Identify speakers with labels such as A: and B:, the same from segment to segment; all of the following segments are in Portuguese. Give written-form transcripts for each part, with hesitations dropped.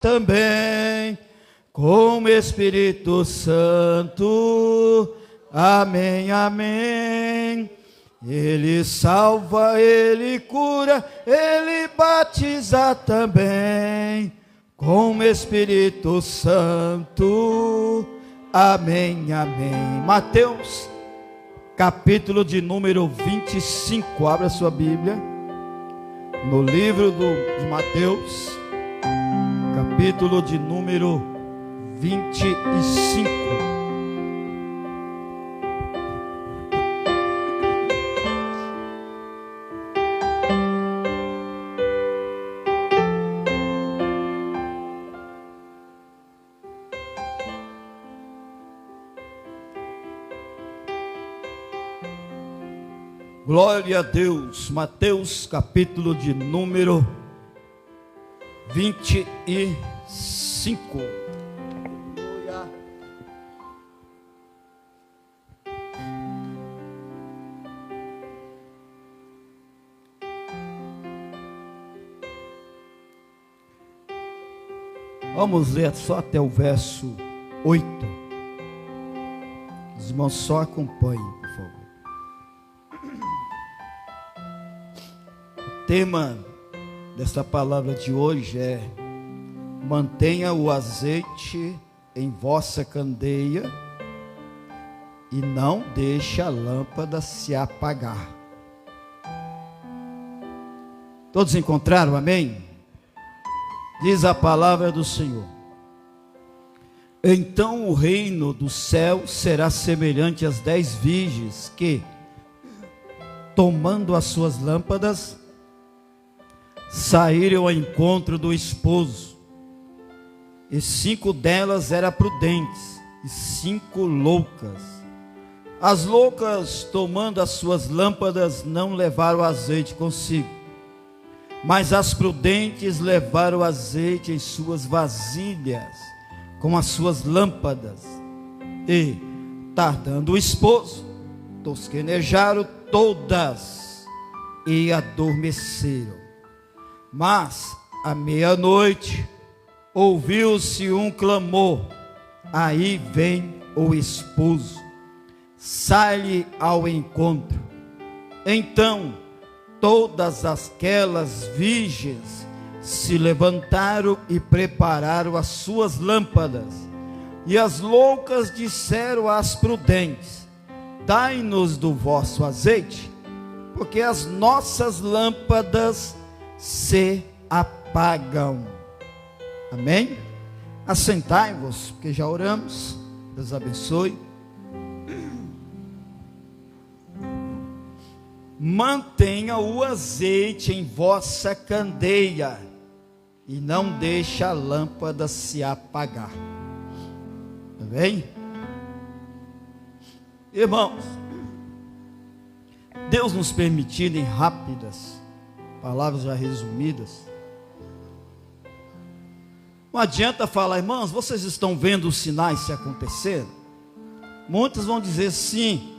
A: também com o Espírito Santo. Amém, amém. Ele salva, Ele cura, Ele batiza também com o Espírito Santo. Amém, amém. Mateus, capítulo de número 25. Abra sua Bíblia no livro de Mateus, capítulo de número 25. Glória a Deus. Mateus, capítulo de número 25. Vamos ler só até o verso 8. Os irmãos só acompanhem, por favor. O tema desta palavra de hoje é: mantenha o azeite em vossa candeia e não deixe a lâmpada se apagar. Todos encontraram? Amém? Diz a palavra do Senhor: então o reino do céu será semelhante às 10 virgens que, tomando as suas lâmpadas, saíram ao encontro do esposo. E 5 delas eram prudentes e 5 loucas. As loucas, tomando as suas lâmpadas, não levaram azeite consigo, mas as prudentes levaram azeite em suas vasilhas com as suas lâmpadas. E, tardando o esposo, tosquenejaram todas e adormeceram. Mas, à meia-noite, ouviu-se um clamor: aí vem o esposo, sai-lhe ao encontro. Então, todas aquelas virgens se levantaram e prepararam as suas lâmpadas. E as loucas disseram às prudentes: dai-nos do vosso azeite, porque as nossas lâmpadas se apagam. Amém? Assentai-vos, porque já oramos. Deus abençoe. Mantenha o azeite em vossa candeia e não deixe a lâmpada se apagar. Amém? Irmãos, Deus nos permitindo em rápidas palavras já resumidas. Não adianta falar: irmãos, vocês estão vendo os sinais se acontecerem? Muitos vão dizer sim.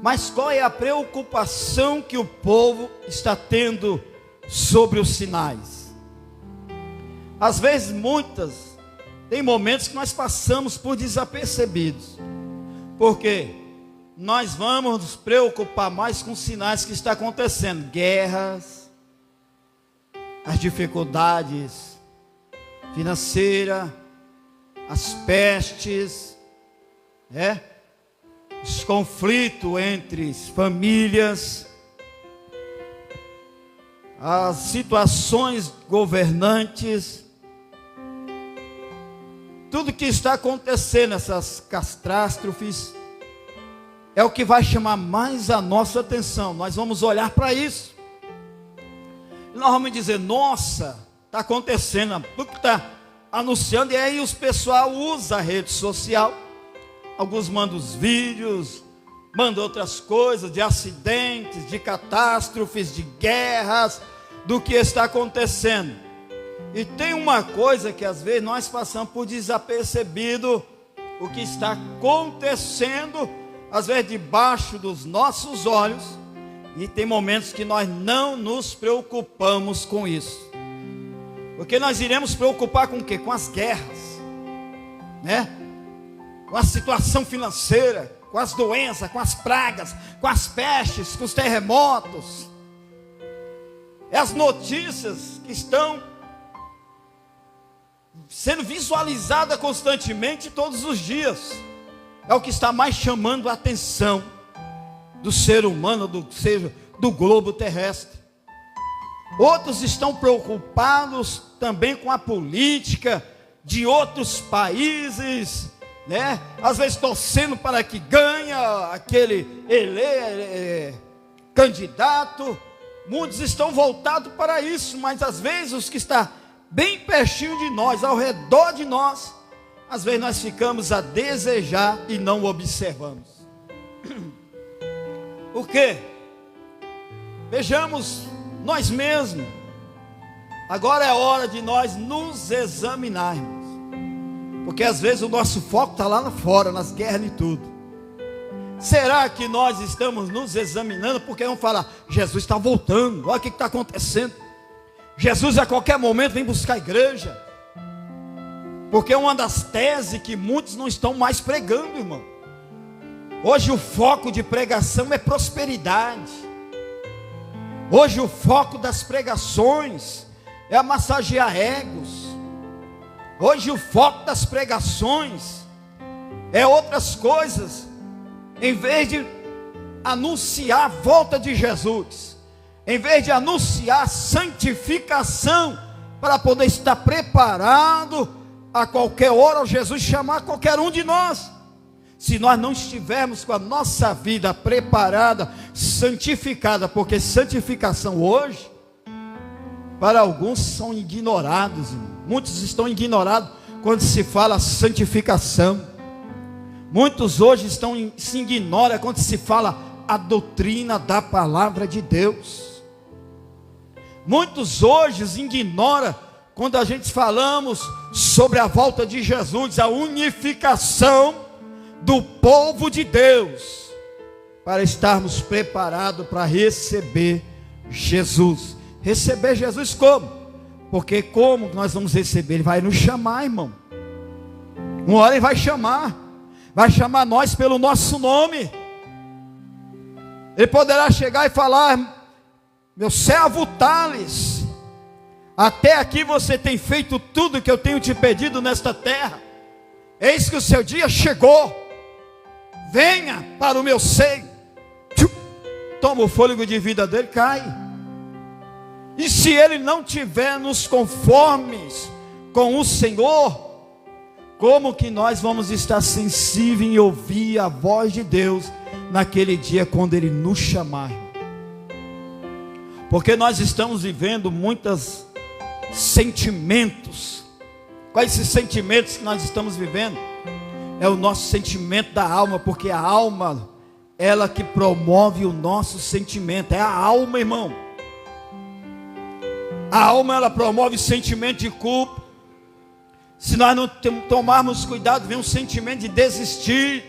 A: Mas qual é a preocupação que o povo está tendo sobre os sinais? Às vezes, tem momentos que nós passamos por desapercebidos, porque nós vamos nos preocupar mais com os sinais que estão acontecendo: guerras, as dificuldades financeiras, as pestes, os conflitos entre famílias, as situações governantes, tudo que está acontecendo, essas catástrofes, é o que vai chamar mais a nossa atenção. Nós vamos olhar para isso e nós vamos dizer: nossa, está acontecendo, tudo que está anunciando. E aí os pessoal usa a rede social, alguns mandam os vídeos, mandam outras coisas de acidentes, de catástrofes, de guerras, do que está acontecendo. E tem uma coisa que às vezes nós passamos por desapercebido: o que está acontecendo, às vezes debaixo dos nossos olhos, e tem momentos que nós não nos preocupamos com isso. Porque nós iremos preocupar com o quê? Com as guerras, né? Com a situação financeira, com as doenças, com as pragas, com as pestes, com os terremotos. É as notícias que estão sendo visualizadas constantemente todos os dias. É o que está mais chamando a atenção do ser humano, do globo terrestre. Outros estão preocupados também com a política de outros países, né? Às vezes torcendo para que ganhe aquele candidato. Muitos estão voltados para isso, mas às vezes os que estão bem pertinho de nós, ao redor de nós, às vezes nós ficamos a desejar e não observamos. O quê? Vejamos nós mesmos. Agora é hora de nós nos examinarmos, porque às vezes o nosso foco está lá fora, nas guerras e tudo. Será que nós estamos nos examinando? Porque vamos falar, Jesus está voltando, olha o que está acontecendo. Jesus a qualquer momento vem buscar a igreja. Porque é uma das teses que muitos não estão mais pregando, irmão. Hoje o foco de pregação é prosperidade. Hoje o foco das pregações é massagear egos. Hoje o foco das pregações é outras coisas. Em vez de anunciar a volta de Jesus, em vez de anunciar santificação, para poder estar preparado a qualquer hora, Jesus chamar qualquer um de nós. Se nós não estivermos com a nossa vida preparada, santificada, porque santificação hoje, para alguns são ignorados, muitos estão ignorados quando se fala santificação. Muitos hoje se ignoram quando se fala a doutrina da palavra de Deus. Muitos hoje ignoram quando a gente falamos sobre a volta de Jesus, a unificação do povo de Deus, para estarmos preparados para receber Jesus. Receber Jesus como? Porque como nós vamos receber? Ele vai nos chamar, irmão. Uma hora ele vai chamar nós pelo nosso nome. Ele poderá chegar e falar: meu servo Tales, até aqui você tem feito tudo que eu tenho te pedido nesta terra. Eis que o seu dia chegou. Venha para o meu seio. Toma o fôlego de vida dele, cai. E se ele não tiver nos conformes com o Senhor, como que nós vamos estar sensíveis em ouvir a voz de Deus naquele dia quando Ele nos chamar? Porque nós estamos vivendo muitos sentimentos. Quais esses sentimentos que nós estamos vivendo? É o nosso sentimento da alma, porque a alma, ela que promove o nosso sentimento. É a alma, irmão. A alma, ela promove o sentimento de culpa. Se nós não tomarmos cuidado, vem um sentimento de desistir,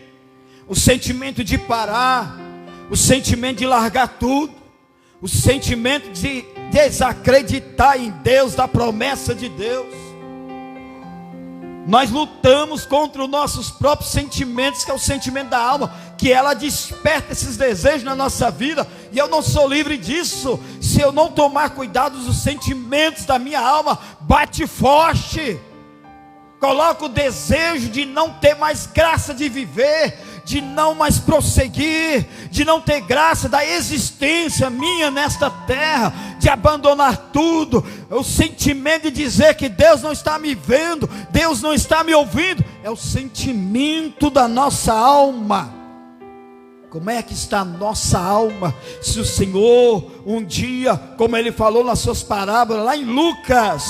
A: o sentimento de parar, o sentimento de largar tudo, o sentimento de desacreditar em Deus, da promessa de Deus. Nós lutamos contra os nossos próprios sentimentos, que é o sentimento da alma, que ela desperta esses desejos na nossa vida, e eu não sou livre disso. Se eu não tomar cuidado, os sentimentos da minha alma bate forte. Coloca o desejo de não ter mais graça de viver, de não mais prosseguir, de não ter graça da existência minha nesta terra, de abandonar tudo. O sentimento de dizer que Deus não está me vendo, Deus não está me ouvindo, é o sentimento da nossa alma. Como é que está a nossa alma? Se o Senhor um dia, como Ele falou nas suas parábolas lá em Lucas,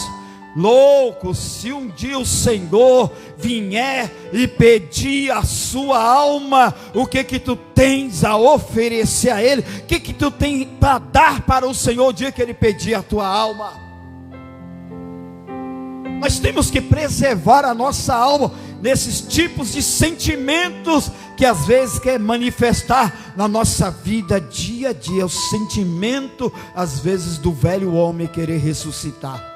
A: louco, se um dia o Senhor vier e pedir a sua alma, o que tu tens a oferecer a Ele? O que tu tem para dar para o Senhor o dia que Ele pedir a tua alma? Nós temos que preservar a nossa alma nesses tipos de sentimentos que às vezes quer manifestar na nossa vida dia a dia. O sentimento às vezes do velho homem querer ressuscitar.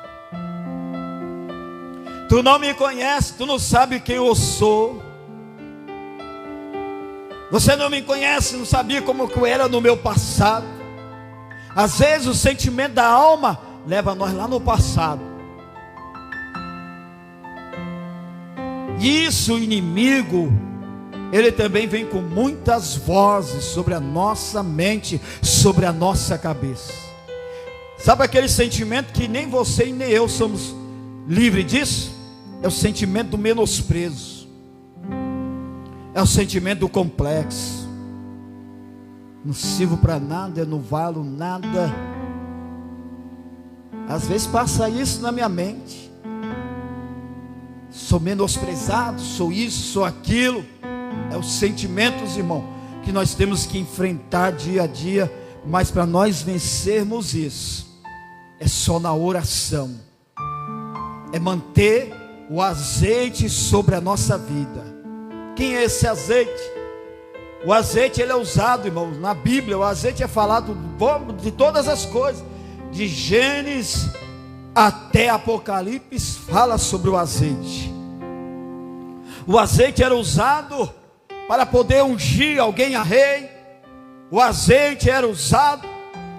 A: Tu não me conhece, tu não sabe quem eu sou. Você não me conhece, não sabia como que eu era no meu passado. Às vezes o sentimento da alma leva nós lá no passado. E isso, o inimigo, ele também vem com muitas vozes sobre a nossa mente, sobre a nossa cabeça. Sabe aquele sentimento que nem você e nem eu somos livres disso? É o sentimento do menosprezo. É o sentimento do complexo. Não sirvo para nada, eu não valo nada. Às vezes passa isso na minha mente. Sou menosprezado, sou isso, sou aquilo. É os sentimentos, irmão, que nós temos que enfrentar dia a dia. Mas para nós vencermos isso, é só na oração. É manter o azeite sobre a nossa vida. Quem é esse azeite? O azeite, ele é usado, irmão, na Bíblia. O azeite é falado de todas as coisas. De Gênesis até Apocalipse fala sobre o azeite. O azeite era usado para poder ungir alguém a rei. O azeite era usado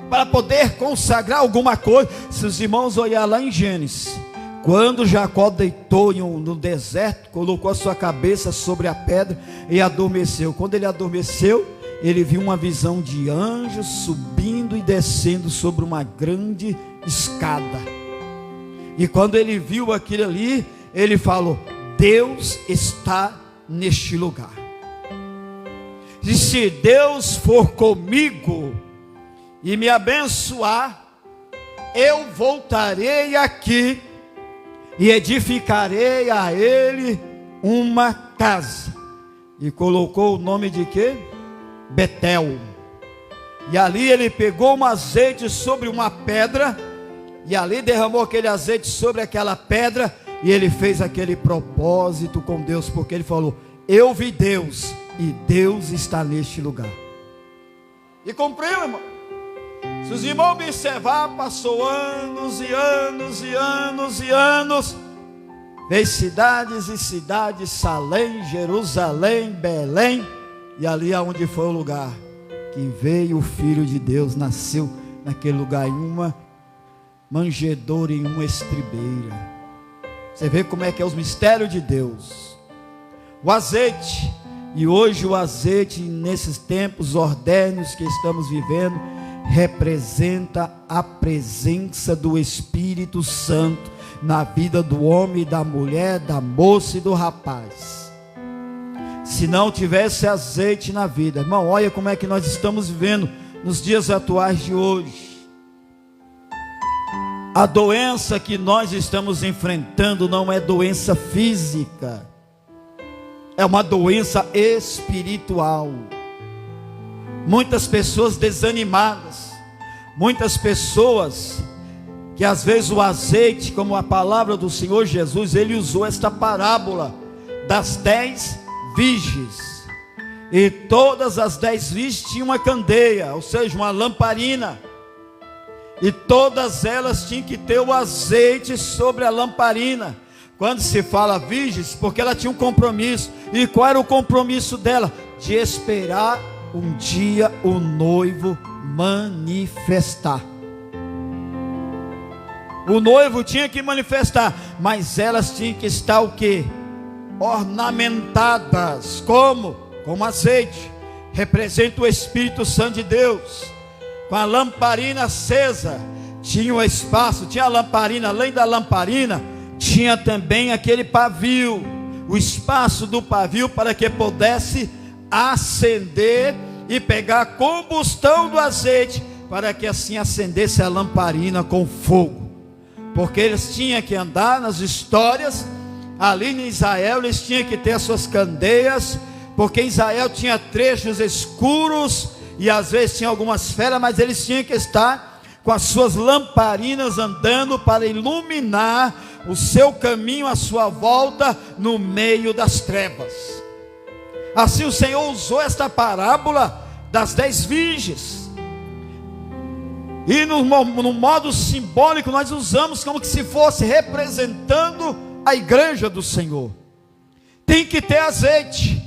A: para poder consagrar alguma coisa. Se os irmãos olharem lá em Gênesis, quando Jacó deitou no deserto, colocou a sua cabeça sobre a pedra e adormeceu. Quando ele adormeceu, ele viu uma visão de anjos subindo e descendo sobre uma grande escada. E quando ele viu aquilo ali, ele falou: Deus está neste lugar. E se Deus for comigo e me abençoar, eu voltarei aqui e edificarei a ele uma casa. E colocou o nome de quê? Betel. E ali ele pegou um azeite sobre uma pedra, e ali derramou aquele azeite sobre aquela pedra, e ele fez aquele propósito com Deus, porque ele falou: eu vi Deus, e Deus está neste lugar. E cumpriu, irmão. Se os irmãos observar, passou anos e anos e anos e anos. Fez cidades e cidades, Salém, Jerusalém, Belém. E ali aonde foi o lugar que veio o Filho de Deus, nasceu naquele lugar, em uma manjedoura, em uma estribeira. Você vê como é que é os mistérios de Deus. O azeite. E hoje o azeite, nesses tempos ordéneos que estamos vivendo, representa a presença do Espírito Santo na vida do homem, da mulher, da moça e do rapaz. Se não tivesse azeite na vida, irmão, olha como é que nós estamos vivendo nos dias atuais de hoje. A doença que nós estamos enfrentando não é doença física, é uma doença espiritual. Muitas pessoas desanimadas, muitas pessoas que às vezes o azeite, como a palavra do Senhor Jesus, ele usou esta parábola das 10 virgens, e todas as 10 virgens tinham uma candeia, ou seja, uma lamparina, e todas elas tinham que ter o azeite sobre a lamparina. Quando se fala virgens, porque ela tinha um compromisso. E qual era o compromisso dela? De esperar um dia o noivo manifestar. O noivo tinha que manifestar, mas elas tinham que estar o quê? Ornamentadas. Como? Com azeite. Representa o Espírito Santo de Deus. Com a lamparina acesa. Tinha um espaço, tinha a lamparina, além da lamparina, tinha também aquele pavio, o espaço do pavio para que pudesse acender e pegar a combustão do azeite, para que assim acendesse a lamparina com fogo. Porque eles tinham que andar nas histórias, ali em Israel eles tinham que ter as suas candeias, porque em Israel tinha trechos escuros, e às vezes tinha algumas feras, mas eles tinham que estar com as suas lamparinas andando para iluminar o seu caminho, a sua volta no meio das trevas. Assim o Senhor usou esta parábola das 10 virgens, e no modo simbólico nós usamos como que se fosse representando a igreja do Senhor. Tem que ter azeite.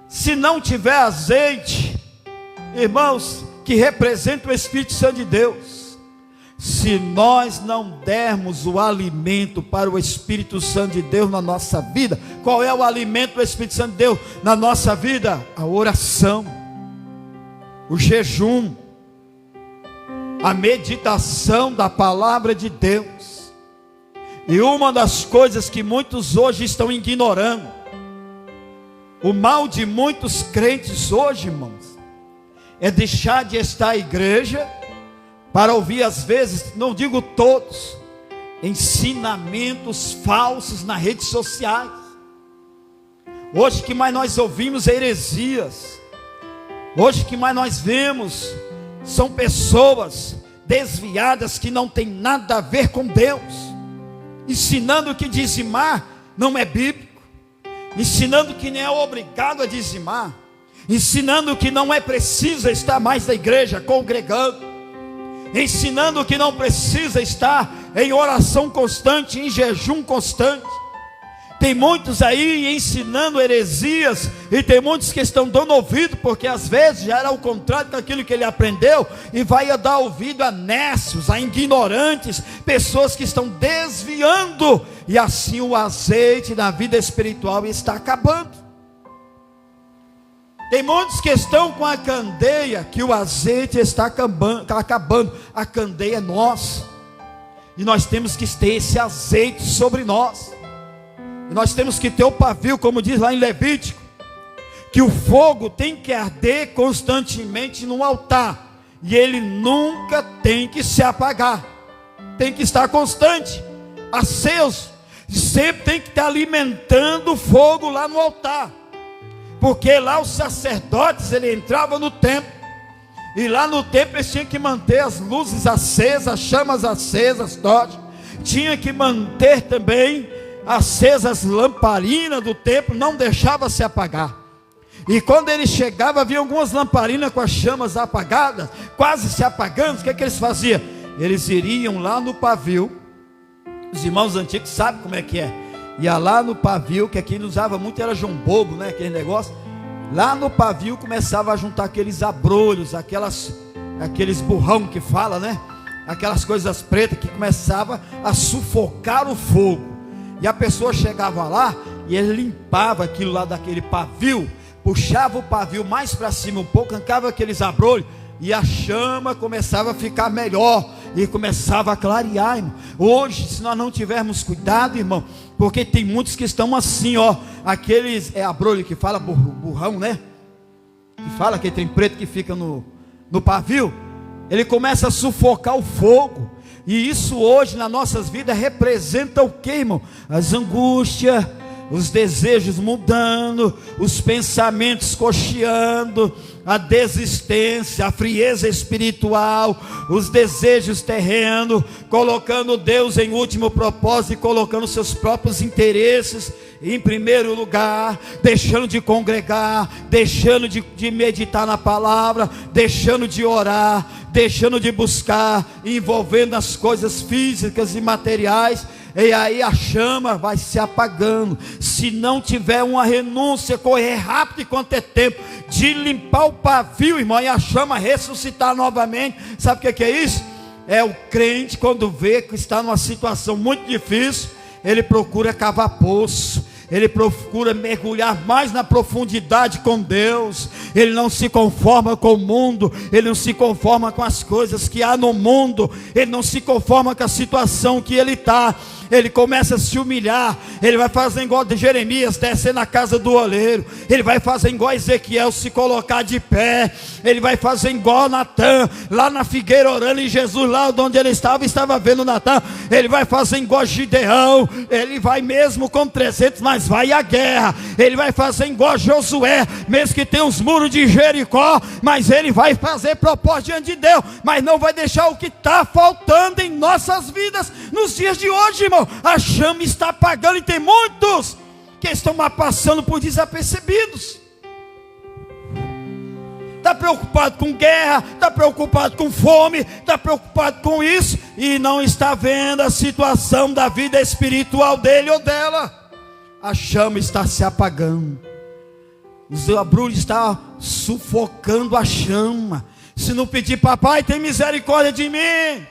A: Se não tiver azeite, irmãos, que representa o Espírito Santo de Deus, se nós não dermos o alimento para o Espírito Santo de Deus na nossa vida, qual é o alimento do Espírito Santo de Deus na nossa vida? A oração, o jejum, a meditação da palavra de Deus. E uma das coisas que muitos hoje estão ignorando, o mal de muitos crentes hoje, irmãos, é deixar de estar à igreja para ouvir, às vezes, não digo todos, ensinamentos falsos nas redes sociais. Hoje o que mais nós ouvimos é heresias. Hoje o que mais nós vemos são pessoas desviadas que não tem nada a ver com Deus, ensinando que dizimar não é bíblico, ensinando que nem é obrigado a dizimar, ensinando que não é preciso estar mais na igreja congregando, ensinando que não precisa estar em oração constante, em jejum constante. Tem muitos aí ensinando heresias, e tem muitos que estão dando ouvido, porque às vezes já era o contrário daquilo que ele aprendeu, e vai dar ouvido a nécios, a ignorantes, pessoas que estão desviando, e assim o azeite da vida espiritual está acabando. Tem muitos que estão com a candeia, que o azeite está acabando. A candeia é nossa, e nós temos que ter esse azeite sobre nós. E nós temos que ter o pavio, como diz lá em Levítico, que o fogo tem que arder constantemente no altar, e ele nunca tem que se apagar, tem que estar constante, aceso, sempre tem que estar alimentando o fogo lá no altar, porque lá os sacerdotes, ele entrava no templo, e lá no templo eles tinham que manter as luzes acesas, as chamas acesas, todas, tinha que manter também acesas as lamparinas do templo, não deixava se apagar. E quando ele chegava, havia algumas lamparinas com as chamas apagadas, quase se apagando. O que é que eles faziam? Eles iriam lá no pavio. Os irmãos antigos sabem como é que é. Ia lá no pavio, que aqui ele usava muito, era João Bobo, né? Aquele negócio. Lá no pavio começava a juntar aqueles abrolhos, aqueles burrão que fala, né? Aquelas coisas pretas que começava a sufocar o fogo. E a pessoa chegava lá e ele limpava aquilo lá daquele pavio, puxava o pavio mais para cima um pouco, arrancava aqueles abrolhos, e a chama começava a ficar melhor, e começava a clarear, irmão. Hoje, se nós não tivermos cuidado, irmão, porque tem muitos que estão assim, ó, aqueles, abrolho que fala, burrão, né? Que fala, aquele trem preto que fica no pavio, ele começa a sufocar o fogo. E isso hoje nas nossas vidas representa o que, irmão? As angústias, os desejos mudando, os pensamentos cocheando, a desistência, a frieza espiritual, os desejos terrenos, colocando Deus em último propósito e colocando seus próprios interesses em primeiro lugar, deixando de congregar, deixando de meditar na palavra, deixando de orar, deixando de buscar, envolvendo as coisas físicas e materiais. E aí a chama vai se apagando. Se não tiver uma renúncia, correr rápido enquanto é tempo de limpar o pavio, irmão, e a chama ressuscitar novamente. Sabe o que é isso? É o crente, quando vê que está numa situação muito difícil, ele procura cavar poço, ele procura mergulhar mais na profundidade com Deus. Ele não se conforma com o mundo, ele não se conforma com as coisas que há no mundo, ele não se conforma com a situação que ele está. Ele começa a se humilhar, ele vai fazer igual de Jeremias, descer na casa do oleiro, ele vai fazer igual Ezequiel, se colocar de pé, ele vai fazer igual Natã, lá na figueira orando, e Jesus lá onde ele estava vendo Natã, ele vai fazer igual Gideão, ele vai mesmo com 300, mas vai à guerra, ele vai fazer igual Josué, mesmo que tenha os muros de Jericó, mas ele vai fazer propósito diante de Deus, mas não vai deixar o que está faltando em nossas vidas, nos dias de hoje, irmão. A chama está apagando, e tem muitos que estão passando por desapercebidos. está preocupado com guerra, está preocupado com fome, está preocupado com isso, e não está vendo a situação da vida espiritual dele ou dela. A chama está se apagando, o abrolho está sufocando a chama. Se não pedir, papai, tem misericórdia de mim,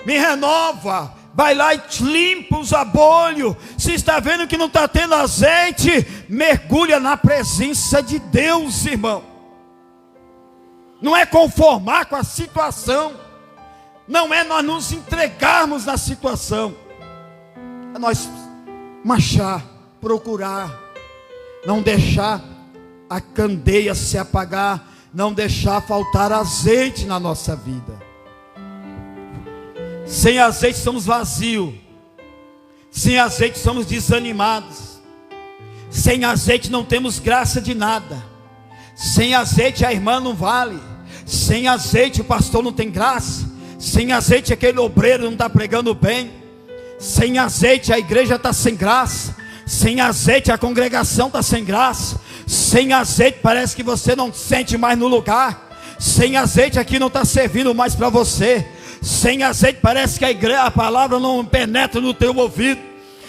A: me renova, vai lá e limpa os abrolhos. Se está vendo que não está tendo azeite, mergulha na presença de Deus, irmão. Não é conformar com a situação, não é nós nos entregarmos na situação, é nós marchar, procurar, não deixar a candeia se apagar, não deixar faltar azeite na nossa vida. Sem azeite somos vazios, sem azeite somos desanimados, sem azeite não temos graça de nada, sem azeite a irmã não vale, sem azeite o pastor não tem graça, sem azeite aquele obreiro não está pregando bem, sem azeite a igreja está sem graça, sem azeite a congregação está sem graça, sem azeite parece que você não se sente mais no lugar, sem azeite aqui não está servindo mais para você, sem azeite parece que a palavra não penetra no teu ouvido,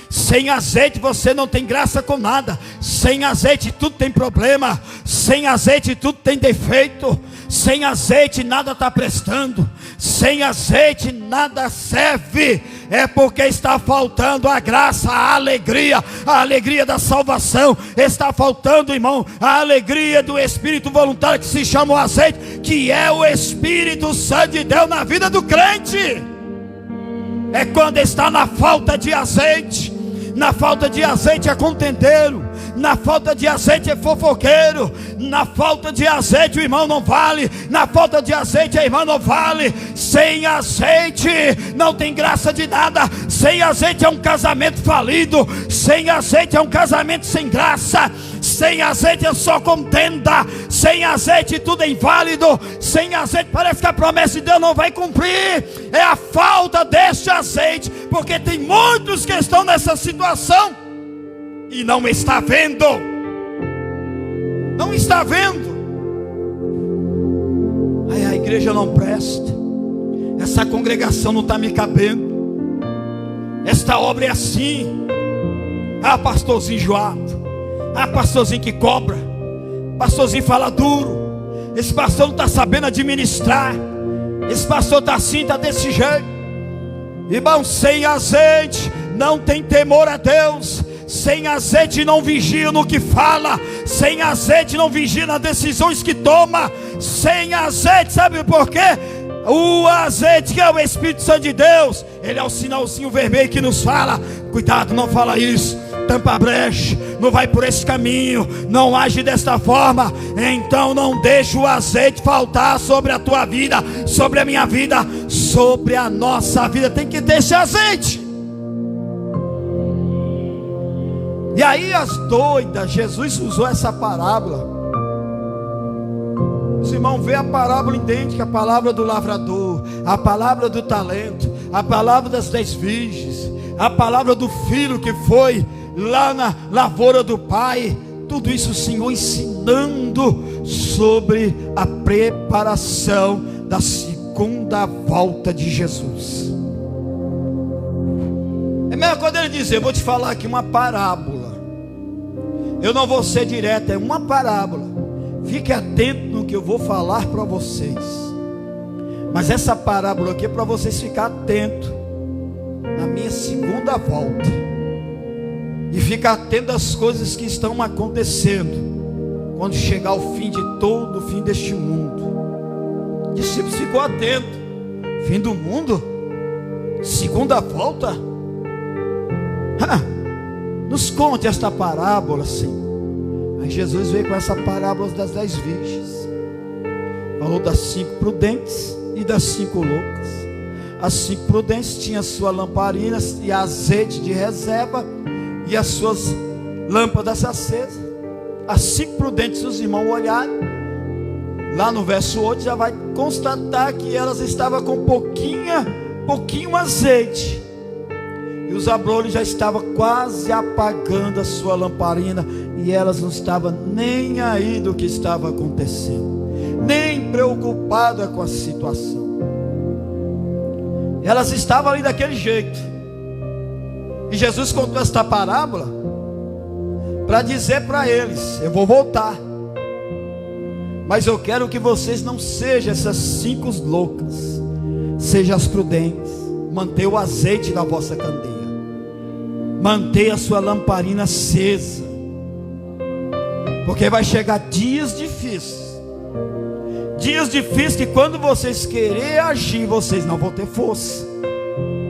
A: sem azeite você não tem graça com nada, sem azeite tudo tem problema, sem azeite tudo tem defeito, sem azeite nada está prestando, sem azeite nada serve, é porque está faltando a graça, a alegria da salvação, está faltando, irmão, a alegria do Espírito voluntário que se chama o azeite, que é o Espírito Santo de Deus na vida do crente. É quando está na falta de azeite. Na falta de azeite é contendeiro, na falta de azeite é fofoqueiro, na falta de azeite o irmão não vale, na falta de azeite a irmã não vale. Sem azeite não tem graça de nada, sem azeite é um casamento falido, sem azeite é um casamento sem graça, sem azeite é só contenda, sem azeite tudo é inválido, sem azeite parece que a promessa de Deus não vai cumprir. É a falta deste azeite, porque tem muitos que estão nessa situação e não está vendo, não está vendo. Aí a igreja não presta, essa congregação não está me cabendo, esta obra é assim. Ah, pastorzinho enjoado, ah, pastorzinho que cobra, pastorzinho fala duro, esse pastor não está sabendo administrar, esse pastor está assim, está desse jeito. Irmão, sem azeite não tem temor a Deus, sem azeite não vigia no que fala, sem azeite não vigia nas decisões que toma, sem azeite, sabe por quê? O azeite, que é o Espírito Santo de Deus, ele é o sinalzinho vermelho que nos fala: cuidado, não fala isso, tampa a brecha, não vai por esse caminho, não age desta forma. Então não deixe o azeite faltar sobre a tua vida, sobre a minha vida, sobre a nossa vida. Tem que ter esse azeite. E aí as doidas, Jesus usou essa parábola. Os irmãos vê a parábola idêntica, a palavra do lavrador, a palavra do talento, a palavra das 10 virgens, a palavra do filho que foi lá na lavoura do pai. Tudo isso o Senhor ensinando sobre a preparação da segunda volta de Jesus. É mesmo quando ele diz: eu vou te falar aqui uma parábola, eu não vou ser direto, é uma parábola, fique atento no que eu vou falar para vocês. Mas essa parábola aqui é para vocês ficar atentos na minha segunda volta, e ficar atento às coisas que estão acontecendo quando chegar o fim de todo o fim deste mundo. O discípulo ficou atento. Fim do mundo? Segunda volta? Nos conte esta parábola, Senhor. Aí Jesus veio com essa parábola das 10 virgens. Falou das 5 prudentes e das 5 loucas. As 5 prudentes tinham sua lamparina e azeite de reserva e as suas lâmpadas acesas. As 5 prudentes, os irmãos olharam, lá no verso 8 já vai constatar que elas estavam com pouquinho azeite, e os abrolhos já estavam quase apagando a sua lamparina, e elas não estavam nem aí do que estava acontecendo. nem preocupada com a situação. Elas estavam ali daquele jeito. E Jesus contou esta parábola para dizer para eles: eu vou voltar, mas eu quero que vocês não sejam essas 5 loucas, sejam as prudentes. Mantenha o azeite da vossa candeia, mantenha a sua lamparina acesa, porque vai chegar dias difíceis. Dias difíceis que quando vocês quererem agir, vocês não vão ter força,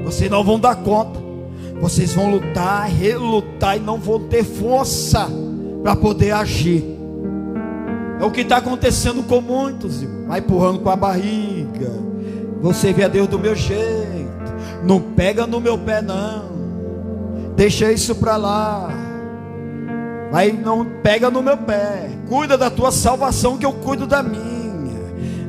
A: vocês não vão dar conta, vocês vão lutar, relutar e não vão ter força para poder agir. É o que está acontecendo com muitos, irmão. Vai empurrando com a barriga. Você vê a Deus do meu jeito, não pega no meu pé não, deixa isso para lá, vai, não pega no meu pé, cuida da tua salvação que eu cuido da minha.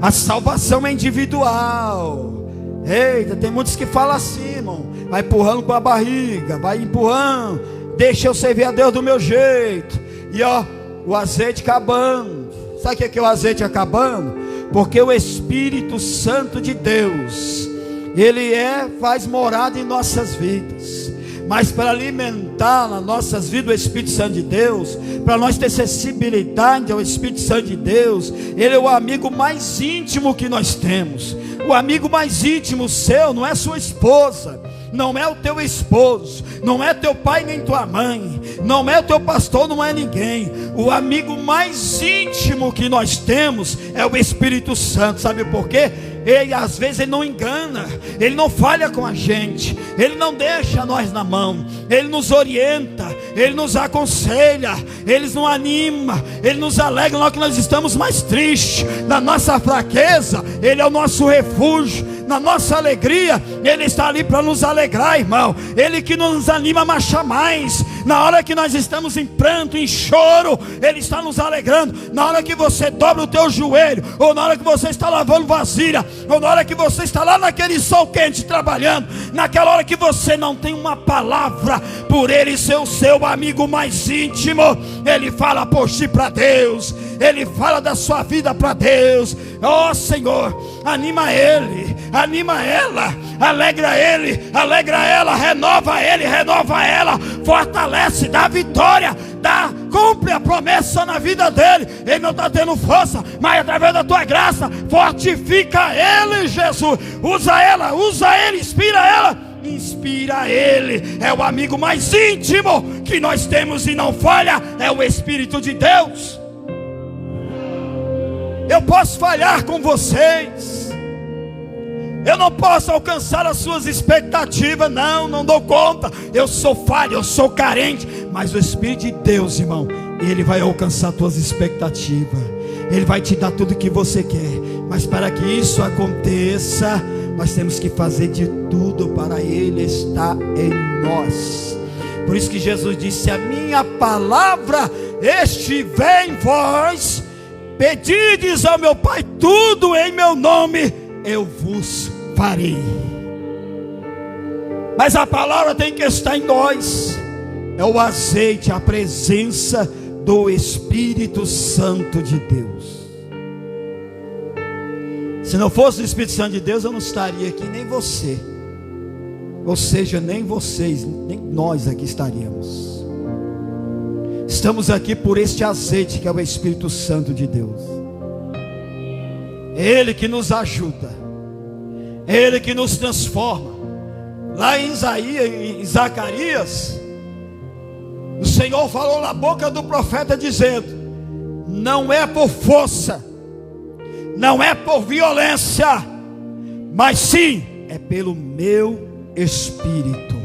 A: A salvação é individual. Eita, tem muitos que falam assim, irmão, vai empurrando com a barriga, vai empurrando, deixa eu servir a Deus do meu jeito. E ó, o azeite acabando. Sabe o que é o azeite acabando? Porque o Espírito Santo de Deus, Ele faz morada em nossas vidas. Mas para alimentar nas nossas vidas o Espírito Santo de Deus, para nós ter sensibilidade ao Espírito Santo de Deus, Ele é o amigo mais íntimo que nós temos. O amigo mais íntimo seu não é sua esposa, não é o teu esposo, não é teu pai nem tua mãe, não é o teu pastor, não é ninguém. O amigo mais íntimo que nós temos é o Espírito Santo. Sabe por quê? Ele às vezes ele não engana, ele não falha com a gente, ele não deixa nós na mão, ele nos orienta, ele nos aconselha, ele nos anima, ele nos alegra na hora que nós estamos mais tristes. Na nossa fraqueza, ele é o nosso refúgio. Na nossa alegria, ele está ali para nos alegrar, irmão. Ele que nos anima a marchar mais. Na hora que nós estamos em pranto, em choro, ele está nos alegrando. Na hora que você dobra o teu joelho, ou na hora que você está lavando vasilha, ou na hora que você está lá naquele sol quente trabalhando, naquela hora que você não tem uma palavra, por ele ser o seu amigo mais íntimo, ele fala por ti para Deus, ele fala da sua vida para Deus. Ó Senhor, anima ele, anima ela, alegra ele, alegra ela, renova ele, renova ela, fortalece, dá vitória, cumpre a promessa na vida dele. Ele não está tendo força, mas através da tua graça, fortifica ele, Jesus. Usa ela, usa ele, inspira ela, inspira ele. É o amigo mais íntimo que nós temos e não falha, é o Espírito de Deus. Eu posso falhar com vocês, eu não posso alcançar as suas expectativas, não dou conta, eu sou falho, eu sou carente, mas o Espírito de Deus, irmão, ele vai alcançar as tuas expectativas, ele vai te dar tudo o que você quer. Mas para que isso aconteça, nós temos que fazer de tudo para ele estar em nós. Por isso que Jesus disse: se a minha palavra estiver em vós, pedides ao meu Pai tudo em meu nome, eu vos farei. Mas a palavra tem que estar em nós. É o azeite, a presença do Espírito Santo de Deus. Se não fosse o Espírito Santo de Deus, eu não estaria aqui, nem você. Ou seja, nem vocês, nem nós aqui estaríamos. Estamos aqui por este azeite que é o Espírito Santo de Deus. Ele que nos ajuda, ele que nos transforma. Lá em Isaías, em Zacarias, o Senhor falou na boca do profeta dizendo: não é por força, não é por violência, mas sim é pelo meu Espírito,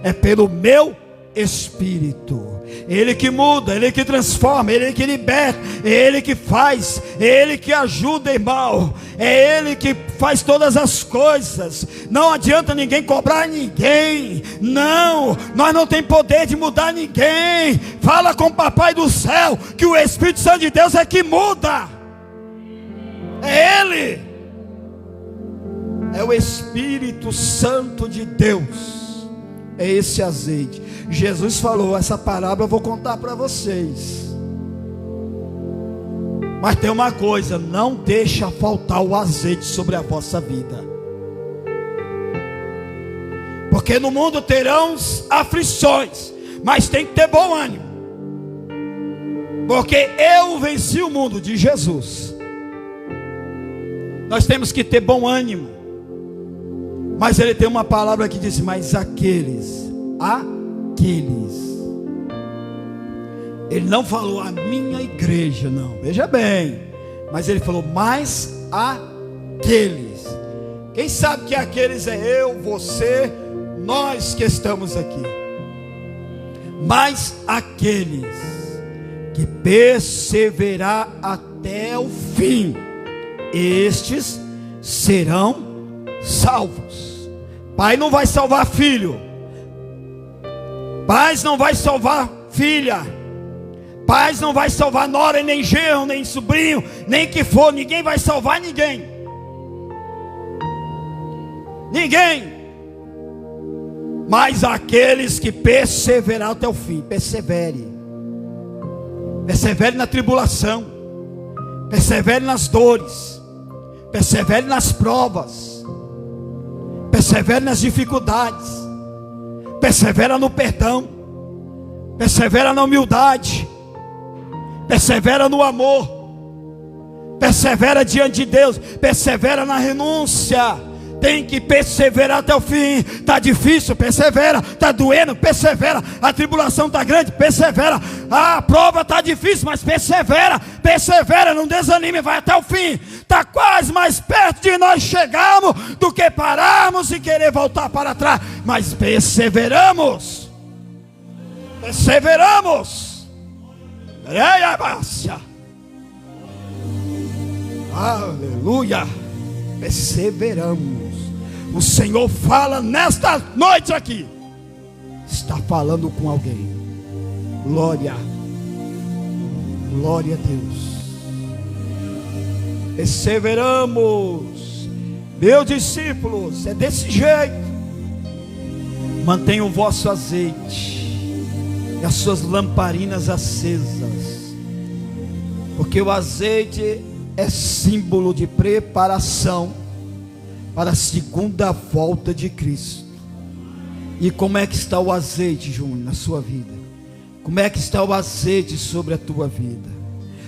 A: é pelo meu Espírito. Ele que muda, ele que transforma, ele que liberta, ele que faz, ele que ajuda, irmão. É ele que faz todas as coisas. Não adianta ninguém cobrar ninguém. Não, nós não temos poder de mudar ninguém. Fala com o Papai do céu que o Espírito Santo de Deus é que muda. É ele. É o Espírito Santo de Deus. É esse azeite. Jesus falou essa parábola, eu vou contar para vocês. Mas tem uma coisa: não deixa faltar o azeite sobre a vossa vida. Porque no mundo terão aflições, mas tem que ter bom ânimo. Porque eu venci o mundo de Jesus. Nós temos que ter bom ânimo. Mas ele tem uma palavra que diz: mas aqueles. Ele não falou a minha igreja, não. Veja bem. Mas ele falou: mas aqueles. Quem sabe que aqueles é eu, você, nós que estamos aqui. Mas aqueles que perseverar até o fim, estes serão salvos. Pai não vai salvar filho. Pai não vai salvar filha. Pai não vai salvar nora, nem genro, nem sobrinho, nem que for. Ninguém vai salvar ninguém. Ninguém. Mas aqueles que perseverar até o fim. Persevere. Persevere na tribulação. Persevere nas dores. Persevere nas provas. Persevere nas dificuldades. Persevera no perdão. Persevera na humildade. Persevera no amor. Persevera diante de Deus. Persevera na renúncia. Tem que perseverar até o fim. Está difícil, persevera. Está doendo, persevera. A tribulação está grande, persevera. A prova está difícil, mas persevera. Persevera, não desanime, vai até o fim. Está quase mais perto de nós chegarmos do que pararmos e querer voltar para trás. Mas perseveramos. Perseveramos. Aleluia. Perseveramos. O Senhor fala nesta noite aqui. Está falando com alguém. Glória. Glória a Deus. Perseveramos. Meus discípulos, é desse jeito. Mantenha o vosso azeite e as suas lamparinas acesas. Porque o azeite é símbolo de preparação para a segunda volta de Cristo. E como é que está o azeite, Júnior, na sua vida? Como é que está o azeite sobre a tua vida?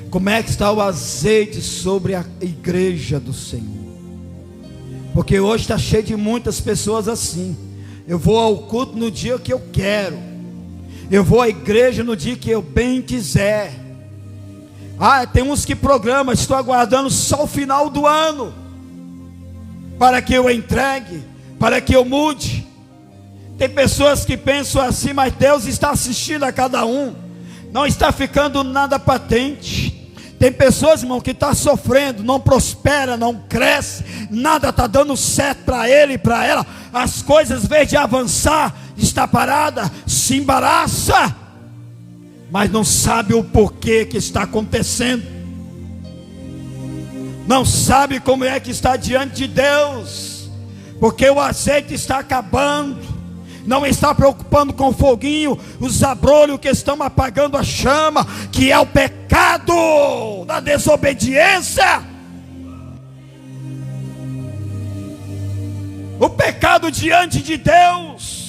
A: Como é que está o azeite sobre a igreja do Senhor? Porque hoje está cheio de muitas pessoas assim. Eu vou ao culto no dia que eu quero. Eu vou à igreja no dia que eu bem quiser. Tem uns que programam, estou aguardando só o final do ano para que eu entregue, para que eu mude. Tem pessoas que pensam assim, mas Deus está assistindo a cada um. Não está ficando nada patente. Tem pessoas, irmão, que estão sofrendo, não prospera, não cresce, nada está dando certo para ele e para ela. As coisas, em vez de avançar, está parada, se embaraça, mas não sabe o porquê que está acontecendo. Não sabe como é que está diante de Deus, porque o azeite está acabando. Não está preocupando com o foguinho, os abrolhos que estão apagando a chama, que é o pecado da desobediência. O pecado diante de Deus.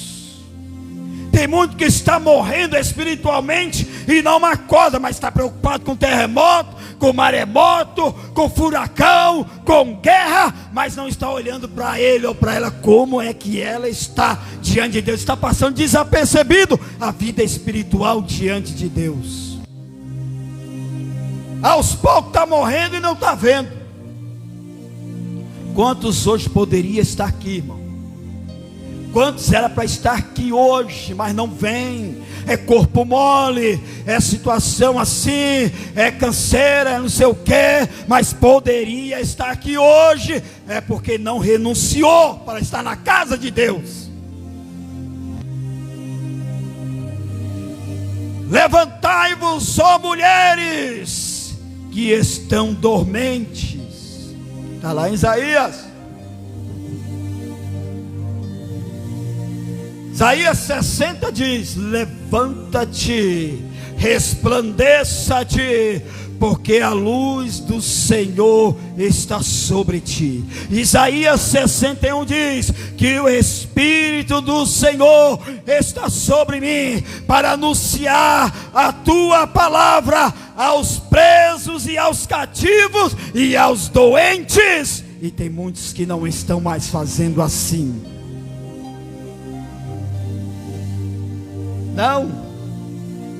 A: Tem muito que está morrendo espiritualmente e não acorda, mas está preocupado com terremoto, com maremoto, com furacão, com guerra, mas não está olhando para ele ou para ela como é que ela está diante de Deus. Está passando desapercebido a vida espiritual diante de Deus. Aos poucos está morrendo e não está vendo. Quantos hoje poderia estar aqui, irmão? Quantos era para estar aqui hoje, mas não vem? É corpo mole, é situação assim, é canseira, é não sei o que, mas poderia estar aqui hoje, é porque não renunciou para estar na casa de Deus. Levantai-vos, ó mulheres, que estão dormentes. Está lá em Isaías. Isaías 60 diz: levanta-te, resplandeça-te, porque a luz do Senhor está sobre ti. Isaías 61 diz que o Espírito do Senhor está sobre mim, para anunciar a tua palavra aos presos e aos cativos e aos doentes. E tem muitos que não estão mais fazendo assim. Não.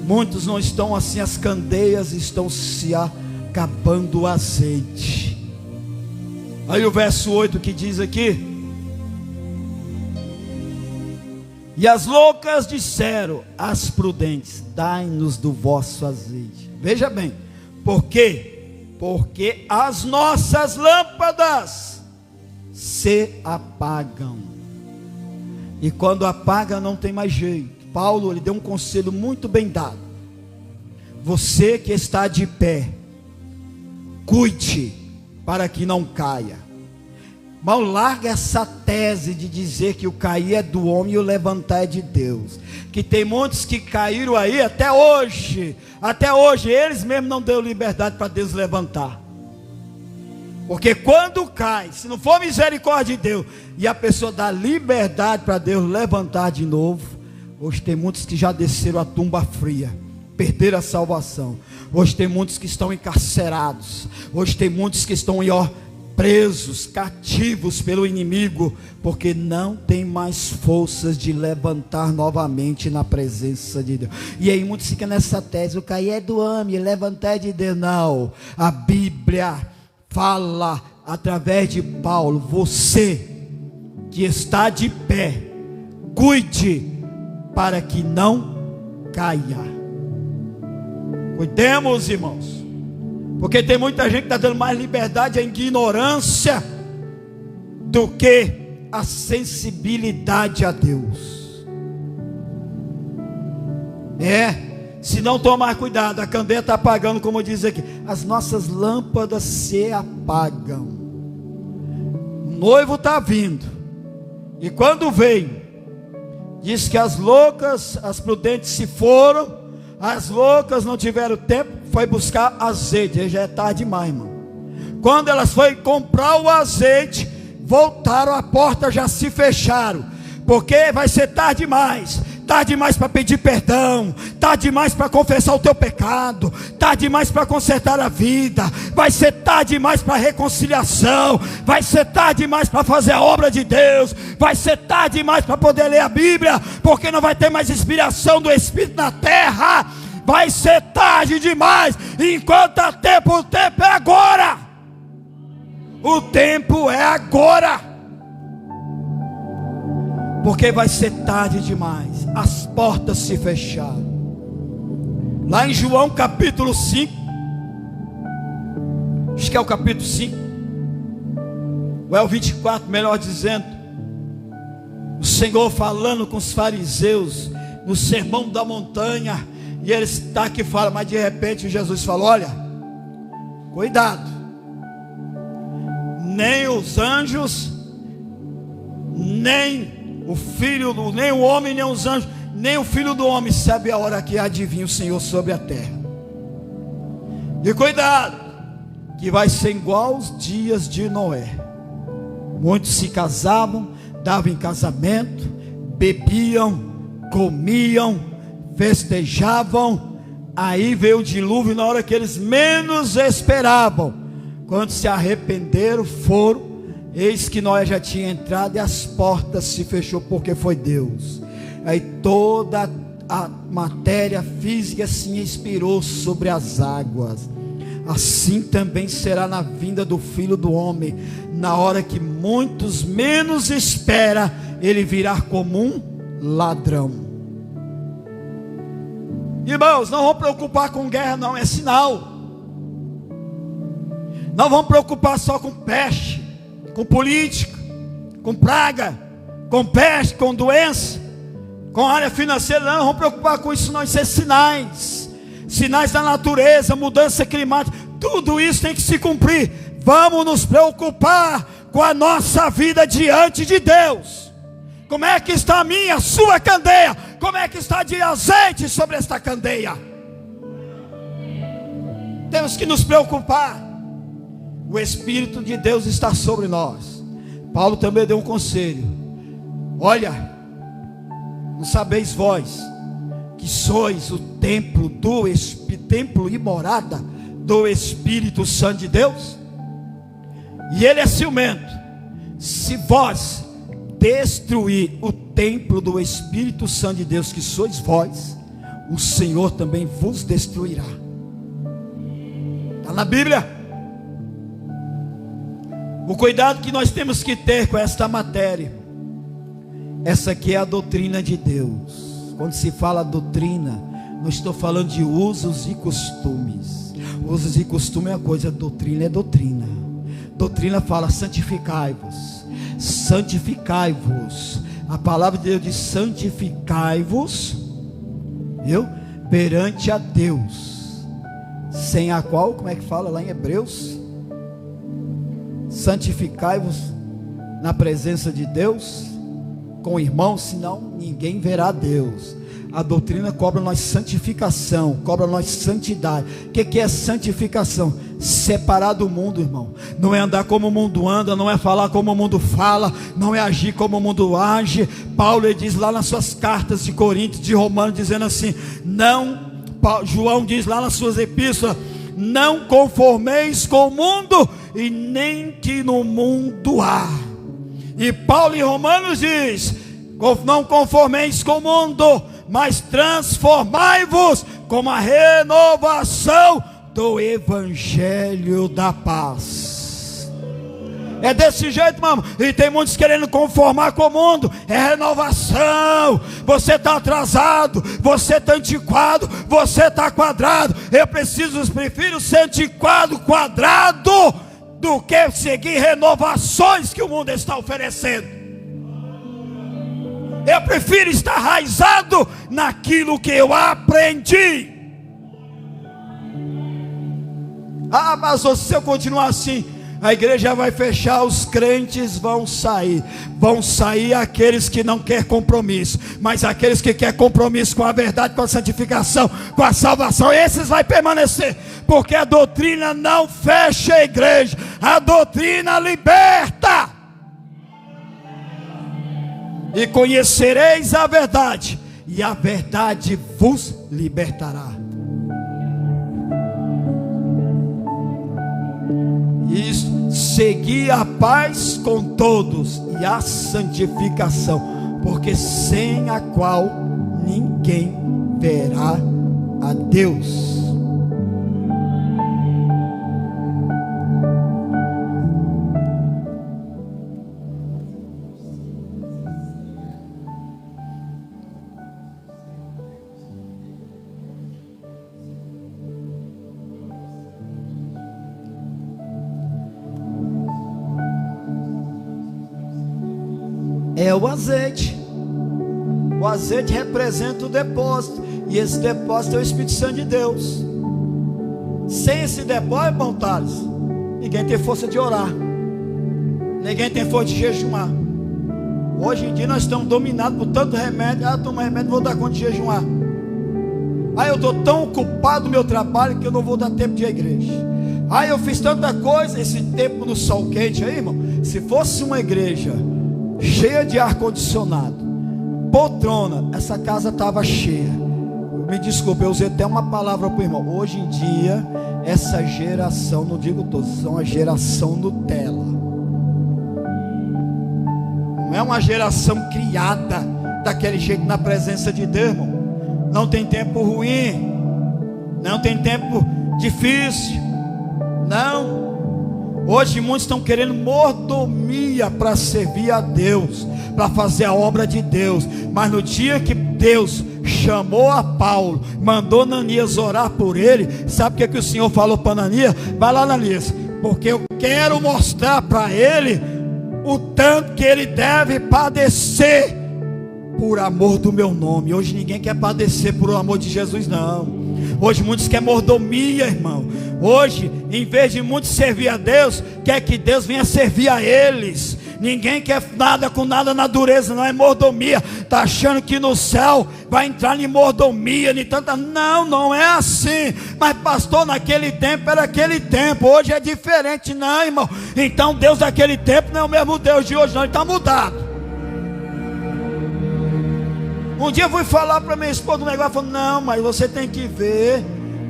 A: Muitos não estão assim, as candeias estão se acabando o azeite. Aí o verso 8 que diz aqui: e as loucas disseram às prudentes: dai-nos do vosso azeite. Veja bem, por quê? Porque as nossas lâmpadas se apagam. E quando apaga não tem mais jeito. Paulo, ele deu um conselho muito bem dado. Você que está de pé, cuide para que não caia. Mal larga essa tese de dizer que o cair é do homem e o levantar é de Deus. Que tem muitos que caíram aí até hoje, eles mesmos não deu liberdade para Deus levantar. Porque quando cai, se não for misericórdia de Deus, e a pessoa dá liberdade para Deus levantar de novo, hoje tem muitos que já desceram a tumba fria, perderam a salvação. Hoje tem muitos que estão encarcerados. Hoje tem muitos que estão presos, cativos pelo inimigo, porque não tem mais forças de levantar novamente na presença de Deus. E aí muitos ficam nessa tese: o cair é do homem, levantar é de Deus. Não, a Bíblia fala através de Paulo: você que está de pé, cuide para que não caia. Cuidemos, irmãos, porque tem muita gente que está dando mais liberdade à ignorância do que a sensibilidade a Deus. Se não tomar cuidado, a candeia está apagando, como diz aqui, as nossas lâmpadas se apagam. O noivo está vindo, e quando vem, diz que as loucas, as prudentes se foram. As loucas não tiveram tempo, foi buscar azeite. Já é tarde demais, irmão. Quando elas foram comprar o azeite, voltaram, a porta já se fecharam. Porque vai ser tarde demais. Tarde demais para pedir perdão, tarde demais para confessar o teu pecado, tarde demais para consertar a vida, vai ser tarde demais para reconciliação, vai ser tarde demais para fazer a obra de Deus, vai ser tarde demais para poder ler a Bíblia, porque não vai ter mais inspiração do Espírito na terra. Vai ser tarde demais. Enquanto há tempo, o tempo é agora. O tempo é agora. Porque vai ser tarde demais. As portas se fecharam. Lá em João capítulo 5, acho que é o capítulo 5, ou é o 24, melhor dizendo, o Senhor falando com os fariseus no sermão da montanha, e ele está aqui e fala, mas de repente Jesus falou: olha, cuidado, nem os anjos, nem o homem, nem os anjos, nem o filho do homem sabe a hora que adivinha o Senhor sobre a terra. E cuidado, que vai ser igual aos dias de Noé. Muitos se casavam, davam em casamento, bebiam, comiam, festejavam. Aí veio o dilúvio na hora que eles menos esperavam. Quando se arrependeram, foram. Eis que Noé já tinha entrado e as portas se fechou, porque foi Deus. Aí toda a matéria física se inspirou sobre as águas. Assim também será na vinda do Filho do Homem. Na hora que muitos menos espera, ele virá como um ladrão. Irmãos, não vamos preocupar com guerra, não, é sinal. Não vamos preocupar só com peste, com política, com praga, com peste, com doença, com área financeira. Não vamos preocupar com isso não. Isso é sinais da natureza, mudança climática, tudo isso tem que se cumprir. Vamos nos preocupar com a nossa vida diante de Deus. Como é que está a minha, a sua candeia? Como é que está de azeite sobre esta candeia? temos que nos preocupar. O Espírito de Deus está sobre nós. Paulo também deu um conselho: olha, não sabeis vós que sois o templo templo e morada do Espírito Santo de Deus? E ele é ciumento. Se vós destruir o templo do Espírito Santo de Deus, que sois vós, o Senhor também vos destruirá. Está na Bíblia. O cuidado que nós temos que ter com esta matéria. Essa aqui é a doutrina de Deus. Quando se fala doutrina, não estou falando de usos e costumes. Usos e costumes é uma coisa, doutrina é doutrina. Doutrina fala: santificai-vos, santificai-vos. A palavra de Deus diz: santificai-vos, viu? Perante a Deus, sem a qual, como é que fala lá em Hebreus? Santificai-vos na presença de Deus com irmãos, senão ninguém verá Deus. A doutrina cobra nós santificação, cobra nós santidade. O que é santificação? Separar do mundo, irmão. Não é andar como o mundo anda, não é falar como o mundo fala, não é agir como o mundo age. Paulo, ele diz lá nas suas cartas de Coríntios, de Romanos, dizendo assim: não, João diz lá nas suas epístolas: não conformeis com o mundo, e nem que no mundo há. E Paulo em Romanos diz: não conformeis com o mundo, mas transformai-vos com a renovação do Evangelho da paz. É desse jeito, irmão. E tem muitos querendo conformar com o mundo. É renovação. Você está atrasado, você está antiquado, você está quadrado. Prefiro ser antiquado, quadrado, do que seguir renovações que o mundo está oferecendo. Eu prefiro estar enraizado naquilo que eu aprendi. Ah, mas se eu continuar assim, a igreja vai fechar, os crentes vão sair. Vão sair aqueles que não querem compromisso, mas aqueles que querem compromisso com a verdade, com a santificação, com a salvação, esses vai permanecer. Porque a doutrina não fecha a igreja, a doutrina liberta. E conhecereis a verdade, e a verdade vos libertará. Isso, seguir a paz com todos e a santificação, porque sem a qual ninguém verá a Deus. É o azeite. O azeite representa o depósito, e esse depósito é o Espírito Santo de Deus. Sem esse depósito, irmão Thales, ninguém tem força de orar, ninguém tem força de jejuar. Hoje em dia nós estamos dominados por tanto remédio. Toma remédio, vou dar conta de jejuar. Eu estou tão ocupado no meu trabalho que eu não vou dar tempo de ir à igreja. Eu fiz tanta coisa. Esse tempo no sol quente aí, irmão, se fosse uma igreja cheia de ar-condicionado, poltrona, essa casa estava cheia. Me desculpe, eu usei até uma palavra para o irmão. Hoje em dia, essa geração, não digo todos, são a geração Nutella. Não é uma geração criada daquele jeito na presença de Deus, irmão. Não tem tempo ruim, não tem tempo difícil, não. Hoje muitos estão querendo mordomia para servir a Deus, para fazer a obra de Deus. Mas no dia que Deus chamou a Paulo, mandou Ananias orar por ele, sabe o que o Senhor falou para Ananias? Vai lá, Ananias, porque eu quero mostrar para ele o tanto que ele deve padecer por amor do meu nome. Hoje ninguém quer padecer por amor de Jesus, não. Hoje muitos querem mordomia, irmão. Hoje, em vez de muitos servir a Deus, quer que Deus venha servir a eles. Ninguém quer nada com nada na dureza, não é mordomia. Está achando que no céu vai entrar em mordomia, em tanta... Não, não é assim. Mas pastor, naquele tempo era aquele tempo, hoje é diferente. Não, irmão. Então Deus daquele tempo não é o mesmo Deus de hoje, não, ele está mudado. Um dia eu fui falar para minha esposa um negócio, ela falou, não, mas você tem que ver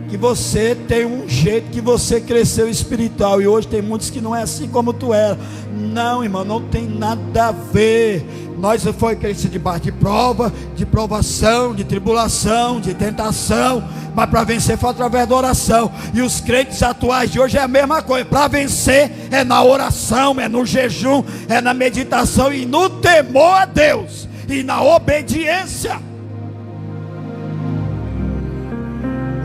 A: que você tem um jeito, que você cresceu espiritual, e hoje tem muitos que não é assim como tu era. Não, irmão, não tem nada a ver. Nós foi crescido debaixo de prova, de provação, de tribulação, de tentação, mas para vencer foi através da oração. E os crentes atuais de hoje é a mesma coisa. Para vencer é na oração, é no jejum, é na meditação e no temor a Deus e na obediência.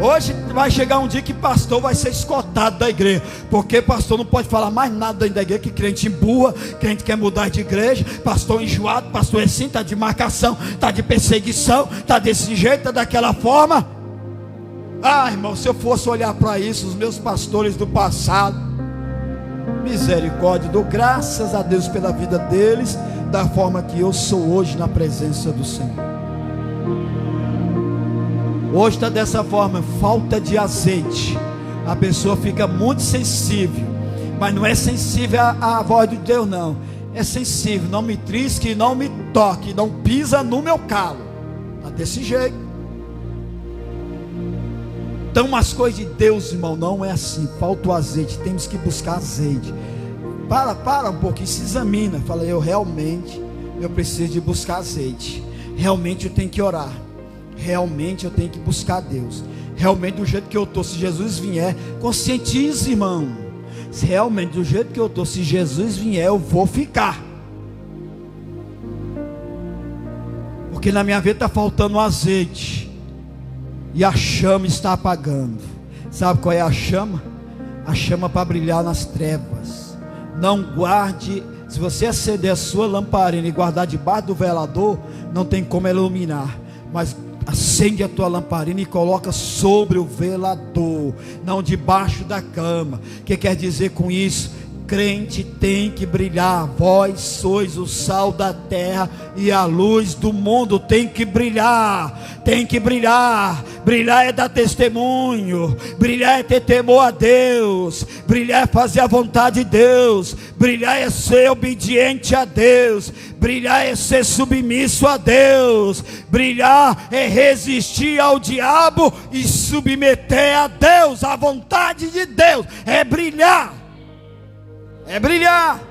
A: Hoje vai chegar um dia que pastor vai ser escotado da igreja, porque pastor não pode falar mais nada dentro da igreja, que crente emburra, crente quer mudar de igreja, pastor enjoado, pastor é assim, está de marcação, está de perseguição, está desse jeito, está daquela forma. Ah, irmão, se eu fosse olhar para isso, os meus pastores do passado, misericórdia, dou graças a Deus pela vida deles, da forma que eu sou hoje na presença do Senhor. Hoje está dessa forma, falta de azeite, a pessoa fica muito sensível, mas não é sensível à voz de Deus, não, é sensível, não me trisque, não me toque, não pisa no meu calo, está desse jeito. Então as coisas de Deus, irmão, não é assim, falta o azeite, temos que buscar azeite. Para um pouquinho, se examina, fala, eu preciso de buscar azeite, realmente eu tenho que orar, realmente eu tenho que buscar Deus, realmente do jeito que eu estou, se Jesus vier, conscientize, irmão, realmente do jeito que eu estou, se Jesus vier, eu vou ficar, porque na minha vida está faltando azeite, e a chama está apagando. Sabe qual é a chama? A chama para brilhar nas trevas. Não guarde, se você acender a sua lamparina e guardar debaixo do velador, não tem como iluminar, mas acende a tua lamparina e coloca sobre o velador, não debaixo da cama. O que quer dizer com isso? Crente tem que brilhar, vós sois o sal da terra e a luz do mundo. Tem que brilhar, tem que brilhar. Brilhar é dar testemunho, brilhar é ter temor a Deus, brilhar é fazer a vontade de Deus, brilhar é ser obediente a Deus, brilhar é ser submisso a Deus, brilhar é resistir ao diabo e submeter a Deus, a vontade de Deus, é brilhar. É brilhar.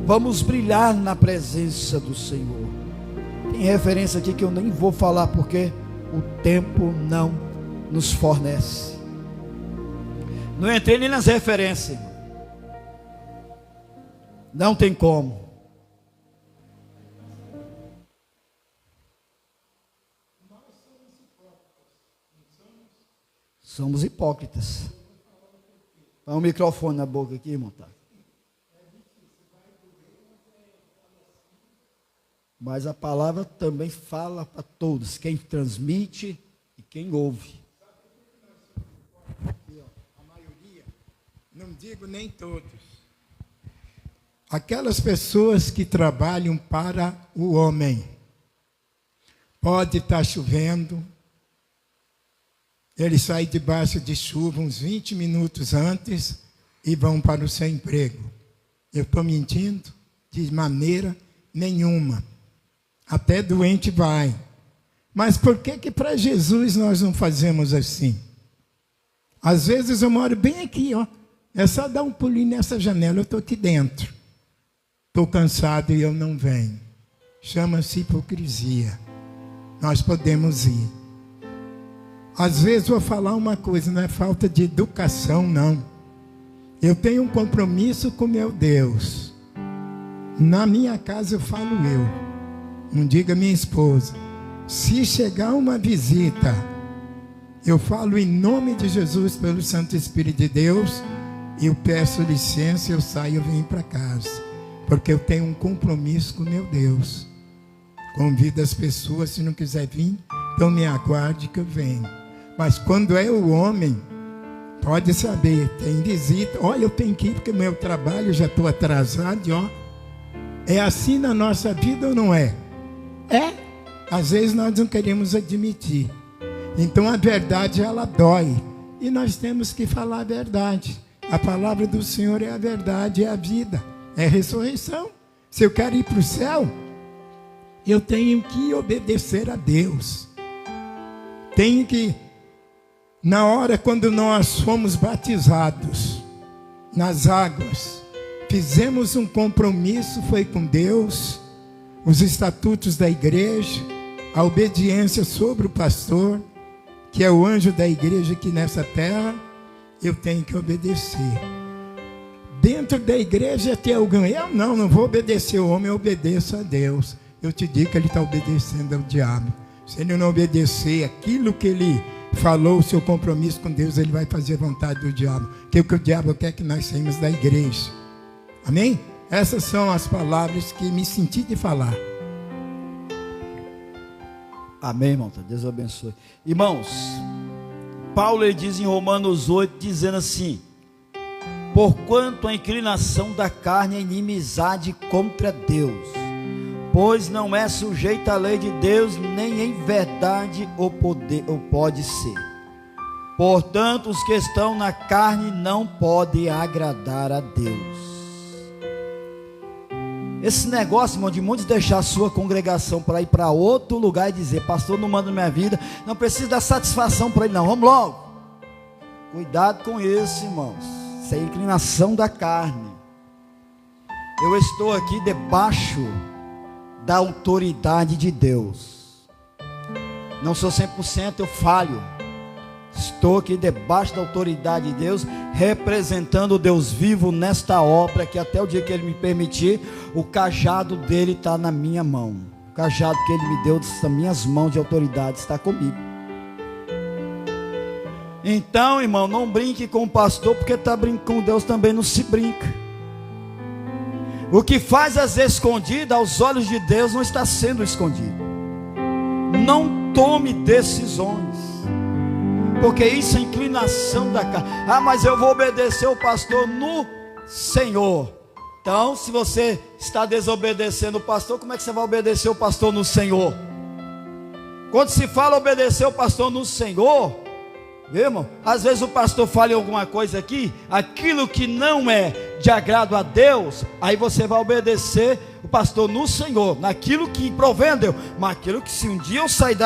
A: Vamos brilhar na presença do Senhor. Tem referência aqui que eu nem vou falar, porque o tempo não nos fornece. Não entrei nem nas referências. Não tem como. Somos hipócritas. Põe um microfone na boca aqui, irmão. Tá? Mas a palavra também fala para todos, quem transmite e quem ouve.
B: A maioria, não digo nem todos, aquelas pessoas que trabalham para o homem. Pode estar chovendo, eles saem debaixo de chuva uns 20 minutos antes e vão para o seu emprego. Eu estou mentindo? De maneira nenhuma. Até doente vai. Mas por que para Jesus nós não fazemos assim? Às vezes eu moro bem aqui, ó. É só dar um pulinho nessa janela, eu estou aqui dentro. Estou cansado e eu não venho. Chama-se hipocrisia. Nós podemos ir. Às vezes vou falar uma coisa, não é falta de educação, não. Eu tenho um compromisso com meu Deus. Na minha casa eu falo eu. Não diga minha esposa. Se chegar uma visita, eu falo em nome de Jesus, pelo Santo Espírito de Deus, e eu peço licença, eu saio e venho para casa. Porque eu tenho um compromisso com meu Deus. Convido as pessoas, se não quiser vir, então me aguarde que eu venho. Mas quando é o homem, Pode saber, tem visita. Olha, eu tenho que ir porque meu trabalho, já estou atrasado. Ó. É assim na nossa vida ou não é? É. Às vezes nós não queremos admitir. Então a verdade, ela dói. E nós temos que falar a verdade. A palavra do Senhor é a verdade, é a vida, é a ressurreição. Se eu quero ir para o céu, eu tenho que obedecer a Deus. Tenho que, na hora quando nós fomos batizados nas águas, fizemos um compromisso, foi com Deus, os estatutos da igreja, a obediência sobre o pastor, que é o anjo da igreja aqui nessa terra, eu tenho que obedecer. Dentro da igreja tem alguém, eu não vou obedecer ao homem, eu obedeço a Deus. Eu te digo que ele está obedecendo ao diabo. Se ele não obedecer aquilo que ele falou, o seu compromisso com Deus, ele vai fazer a vontade do diabo. Que é o que o diabo quer que nós saímos da igreja. Amém? Essas são as palavras que me senti de falar.
A: Amém, irmão. Deus abençoe. Irmãos, Paulo ele diz em Romanos 8, dizendo assim: porquanto a inclinação da carne é inimizade contra Deus, pois não é sujeita à lei de Deus, nem em verdade ou pode ser. Portanto, os que estão na carne não podem agradar a Deus. Esse negócio, irmão, de muitos deixar a sua congregação para ir para outro lugar e dizer: pastor, não manda minha vida, não precisa dar satisfação para ele não, vamos logo. Cuidado com isso, irmãos. Isso é inclinação da carne. Eu estou aqui debaixo da autoridade de Deus. Não sou 100%, eu falho. Estou aqui debaixo da autoridade de Deus, representando o Deus vivo nesta obra, que até o dia que Ele me permitir, o cajado dele está na minha mão. O cajado que Ele me deu das minhas mãos de autoridade está comigo. Então, irmão, não brinque com o pastor, porque está brincando com Deus também, não se brinca. O que faz às vezes escondido, aos olhos de Deus não está sendo escondido. Não tome decisões, porque isso é inclinação da carne. Ah, mas eu vou obedecer o pastor no Senhor. Então, se você está desobedecendo o pastor, como é que você vai obedecer o pastor no Senhor? Quando se fala obedecer o pastor no Senhor, irmão, às vezes o pastor fala em alguma coisa aqui, aquilo que não é de agrado a Deus, aí você vai obedecer o pastor no Senhor, naquilo que provém a Deus. Mas aquilo que, se um dia eu sair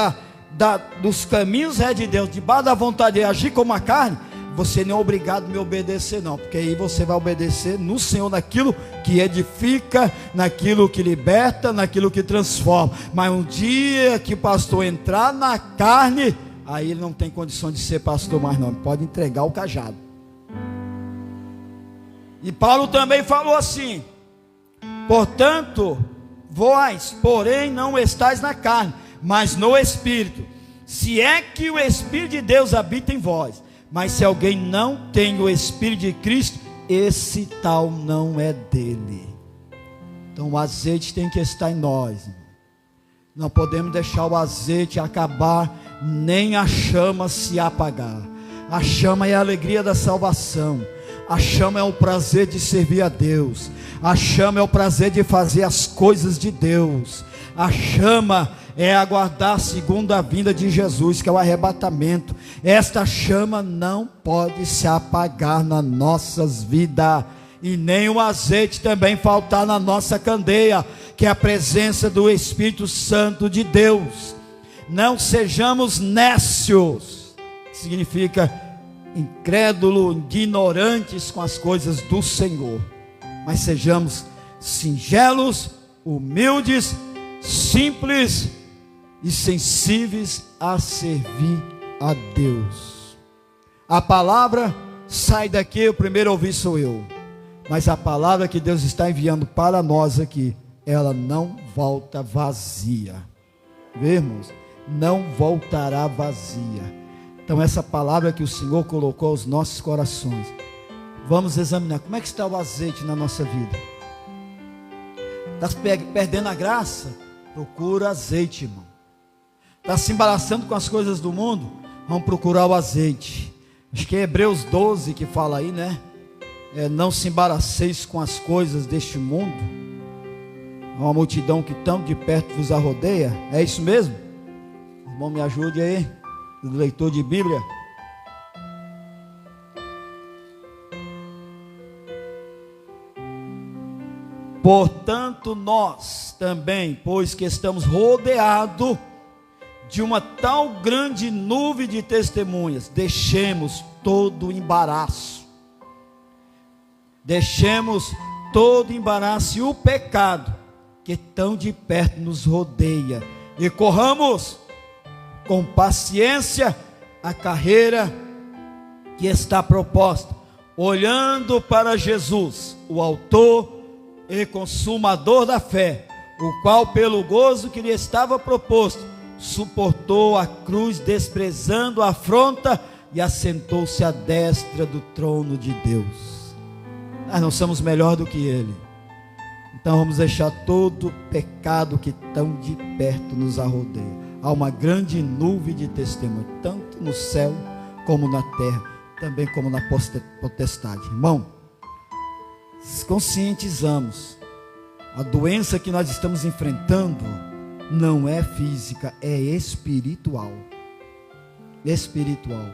A: dos caminhos de Deus, debaixo da vontade de agir como a carne, você não é obrigado a me obedecer não, porque aí você vai obedecer no Senhor, naquilo que edifica, naquilo que liberta, naquilo que transforma. Mas um dia que o pastor entrar na carne, aí ele não tem condição de ser pastor mais não, ele pode entregar o cajado. E Paulo também falou assim: portanto, vós, porém, não estáis na carne, mas no Espírito, se é que o Espírito de Deus habita em vós. Mas se alguém não tem o Espírito de Cristo, esse tal não é dele. Então o azeite tem que estar em nós. Não podemos deixar o azeite acabar, nem a chama se apagar. A chama é a alegria da salvação. A chama é o prazer de servir a Deus. A chama é o prazer de fazer as coisas de Deus. A chama é aguardar a segunda vinda de Jesus, que é o arrebatamento. Esta chama não pode se apagar nas nossas vidas, e nem o azeite também faltar na nossa candeia, que é a presença do Espírito Santo de Deus. Não sejamos nécios, que significa incrédulo, ignorantes com as coisas do Senhor, mas sejamos singelos, humildes, simples e sensíveis a servir a Deus. A palavra sai daqui, o primeiro a ouvir sou eu, mas a palavra que Deus está enviando para nós aqui, ela não volta vazia. Vê, irmãos? Não voltará vazia. Então essa palavra que o Senhor colocou aos nossos corações, vamos examinar como é que está o azeite na nossa vida. Está perdendo a graça? Procura azeite, irmão. Está se embaraçando com as coisas do mundo? Vamos procurar o azeite. Acho que é Hebreus 12 que fala aí, né? Não se embaraceis com as coisas deste mundo. Há uma multidão que tão de perto vos arrodeia. É isso mesmo? Irmão, me ajude aí, o leitor de Bíblia. Portanto, nós também, pois que estamos rodeados de uma tal grande nuvem de testemunhas, deixemos todo o embaraço. Deixemos todo o embaraço e o pecado que tão de perto nos rodeia, e corramos com paciência a carreira que está proposta, olhando para Jesus, o autor e consumador da fé, o qual pelo gozo que lhe estava proposto, suportou a cruz, desprezando a afronta, e assentou-se à destra do trono de Deus. Nós não somos melhor do que Ele. Então vamos deixar todo pecado que tão de perto nos arrodeia. Há uma grande nuvem de testemunho, tanto no céu como na terra, também como na potestade. Irmão, conscientizamos, a doença que nós estamos enfrentando não é física, é espiritual. Espiritual.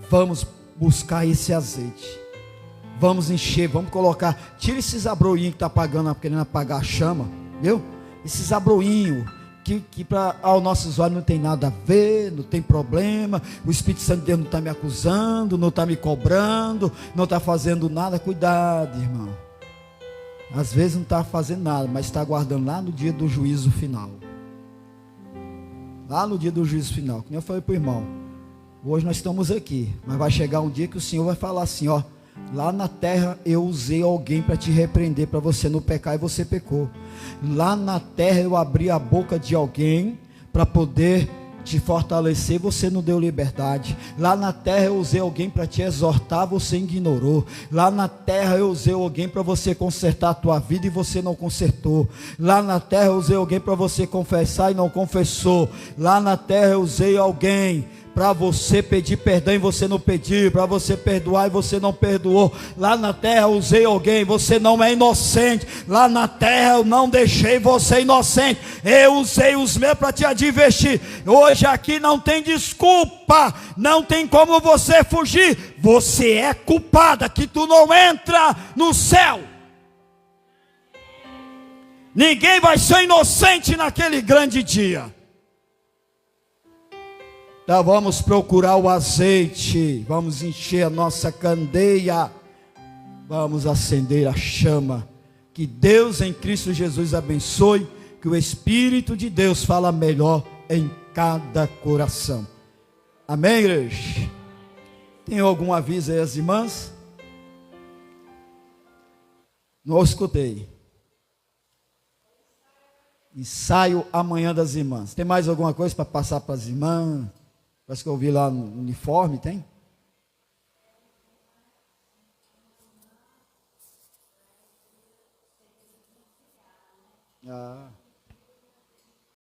A: Vamos buscar esse azeite, vamos encher, vamos colocar. Tira esses abroinhos que está apagando, querendo apagar a chama, viu? Esses abroinhos que para aos nossos olhos não tem nada a ver, não tem problema. O Espírito Santo de Deus não está me acusando, não está me cobrando, não está fazendo nada. Cuidado, irmão. Às vezes não está fazendo nada, mas está aguardando lá no dia do juízo final. Lá no dia do juízo final, como eu falei para o irmão, hoje nós estamos aqui, mas vai chegar um dia que o Senhor vai falar assim, ó, lá na terra eu usei alguém para te repreender, para você não pecar, e você pecou. Lá na terra eu abri a boca de alguém para poder te fortalecer, você não deu liberdade. Lá na terra eu usei alguém para te exortar, você ignorou. Lá na terra eu usei alguém para você consertar a tua vida, e você não consertou. Lá na terra eu usei alguém para você confessar e não confessou. Lá na terra eu usei alguém para você pedir perdão e você não pediu, para você perdoar e você não perdoou. Lá na terra eu usei alguém, você não é inocente. Lá na terra eu não deixei você inocente, eu usei os meus para te advertir. Hoje aqui não tem desculpa, não tem como você fugir. Você é culpada que tu não entra no céu. Ninguém vai ser inocente naquele grande dia. Então vamos procurar o azeite, vamos encher a nossa candeia, vamos acender a chama. Que Deus em Cristo Jesus abençoe, que o Espírito de Deus fala melhor em cada coração. Amém, igreja? Tem algum aviso aí, as irmãs? Não escutei. Ensaio amanhã das irmãs. Tem mais alguma coisa para passar para as irmãs? Parece que eu vi lá no uniforme, tem? Ah.